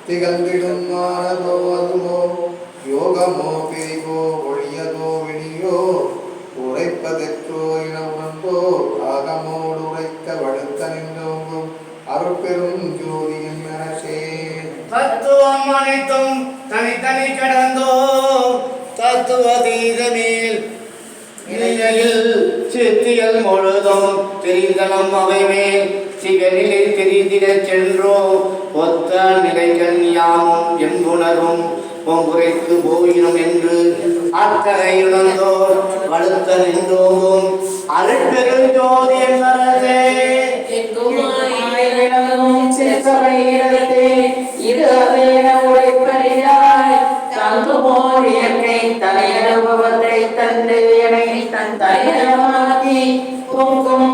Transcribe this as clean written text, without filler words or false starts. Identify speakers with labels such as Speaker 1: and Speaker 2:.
Speaker 1: திகழ்ந்திடும் ஞானதோ அதுவோ யோகமோ பிரிவோ ஒழியதோ விழியோ உரைப்பதெற்றோ என உணர்ந்தோ ஆகமோடு உரைக்க வடுத்த நின்றோங்கும் அருட்பெரும் ஜோதியின் அரசே.
Speaker 2: தத்துவம் அனைத்தும் தனித்தனி கடந்தோ தத்துவதீதமேல் நிலையில் சித்தியல் முழுதும் தெரிந்தனம் அவைமேல் சிவநிலை தெரிந்திட சென்றோ ஒத்த நிலைகள் யாமும் என்புணரும் பொங்குரைத்து போயினும் என்று அத்தகை இழந்தோர் வலுத்த நின்றோகும் அருட்பெரும் ஜோதி என்பதே
Speaker 3: இயற்கை தலையனுபவத்தை தந்து என்னை தன் தலையமாக்கி பொங்கும்